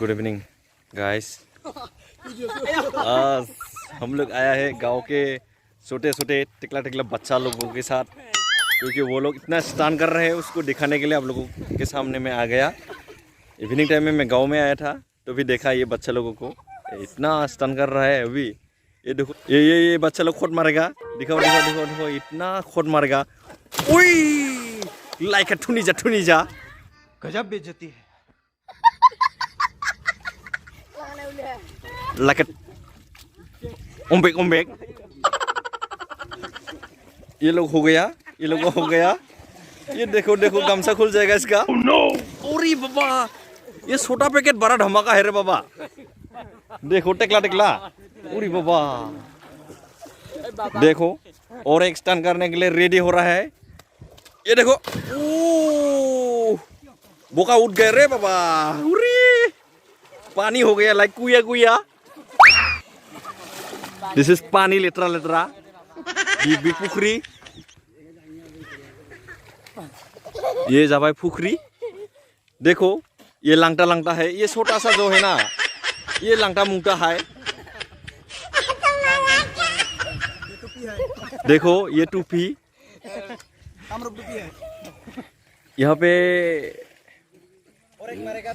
Good evening guys. आज हम लोग आया है गांव के छोटे छोटे टिकला टिकला बच्चा लोगों के साथ, क्योंकि वो लोग इतना स्टन कर रहे हैं उसको दिखाने के लिए आप लोगों के सामने में आ गया। इवनिंग टाइम में मैं गांव में आया था तो भी देखा ये बच्चा लोगों को इतना स्टन कर रहा है। अभी ये देखो ये बच्चा लोग खोद मारेगा। दिखाओ दिखाओ दिखाओ दिखाओ, इतना खोद मारेगा। उई लाइक ठुनी जा गजब बेइज्जती है। लाइक ओम्बेक ये लोग हो गया, ये लोग हो गया। ये देखो देखो गमछा खुल जाएगा इसका। oh, no! अरे बाबा ये छोटा पैकेट बड़ा धमाका है रे बाबा। देखो टिकला टिकला। अरे बाबा देखो और एक स्टन करने के लिए रेडी हो रहा है। ये देखो बोका उठ गए रे बाबा। पानी हो गया लाइक कुया कुया। दिस इज पानी लेतरा लेतरा बिग पुखरी। ये जाबाई पुखरी। देखो ये लांगटा लांगटा है, ये छोटा सा जो है ना ये लांगटा मुंगटा है। देखो ये टूपी यहाँ पे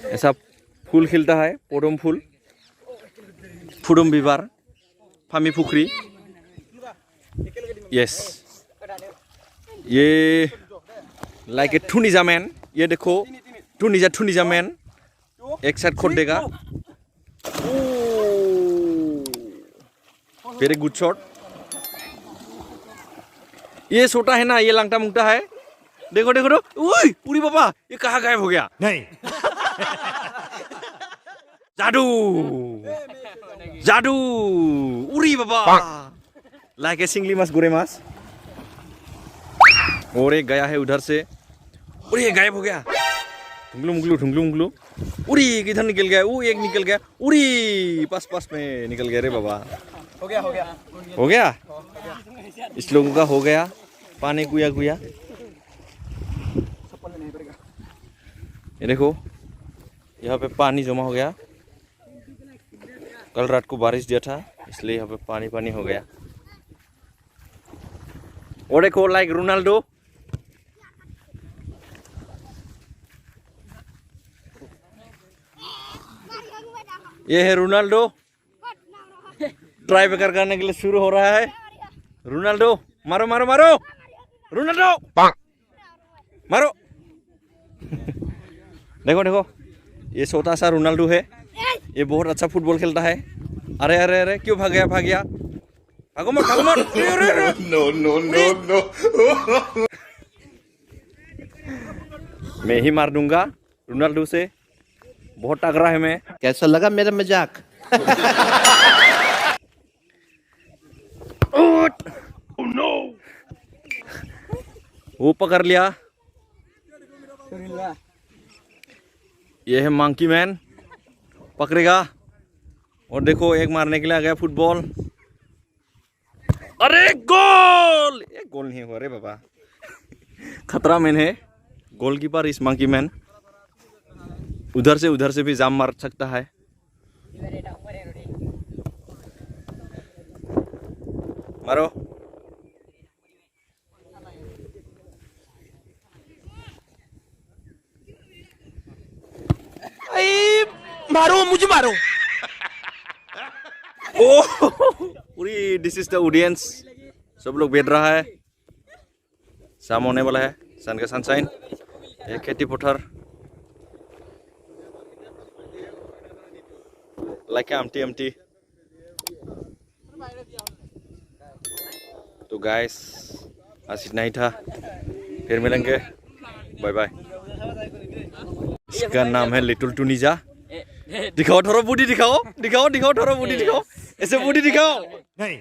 ऐसा फूल खिलता है, पोडम फूल, फुडम बिबार, फामी पुखरी। यस ये लाइक ए ठुनिजा मैन। ये देखो ठुनिजा मैन एक साइड खोद देगा। Very good shot. ये छोटा है ना ये लांगटा मुंगटा है। देखो देखो देखो। उई पूरी बाबा ये कहाँ गायब हो गया? नहीं जादू जादू। उरी बाबा लाइक ए सिंगली मास गुरे मास। और एक गया है उधर से। और ये गायब हो गया। ढुंगलू मुंगलू। उरी किधर निकल गया? वो एक निकल गया। उरी पास में निकल गया रे बाबा। हो गया इस लोगों का हो गया। पानी कुया कुया। ये देखो यहाँ पे पानी जमा हो गया। कल रात को बारिश दिया था इसलिए यहाँ पे पानी पानी हो गया। और देखो लाइक रोनाल्डो। ये है रोनाल्डो। ट्राई बेकर करने के लिए शुरू हो रहा है। रोनाल्डो मारो मारो मारो। रोनाल्डो मारो। देखो देखो ये छोटा सा रोनाल्डो है। ये बहुत अच्छा फुटबॉल खेलता है। अरे अरे अरे क्यों भाग गया भागो मत नो। मैं ही मार दूंगा रोनाल्डो से। बहुत टकरा है मैं। कैसा लगा मेरा मजाक? वो पकड़ लिया। ये है मंकी मैन पकड़ेगा। और देखो एक मारने के लिए आ गया फुटबॉल। अरे गोल! ये गोल नहीं हुआ रे बाबा। खतरा मैन है गोलकीपर इस मंकी मैन। उधर से भी जाम मार सकता है। मारो। मारो मुझे मारो। ओह पूरी दिस इज द ऑडियंस। सब लोग बैठ रहा है। शाम होने वाला है। सन का सनशाइन। ये खेती पठार लाइक एम्प्टी। तो गाइस आज इतना ही था। फिर मिलेंगे। Bye bye. इसका नाम है लिटिल टुनिजा। दिखाओ थोड़ा बूटी दिखाओ। थोड़ा बूटी दिखाओ। ऐसे बूटी दिखाओ। नहीं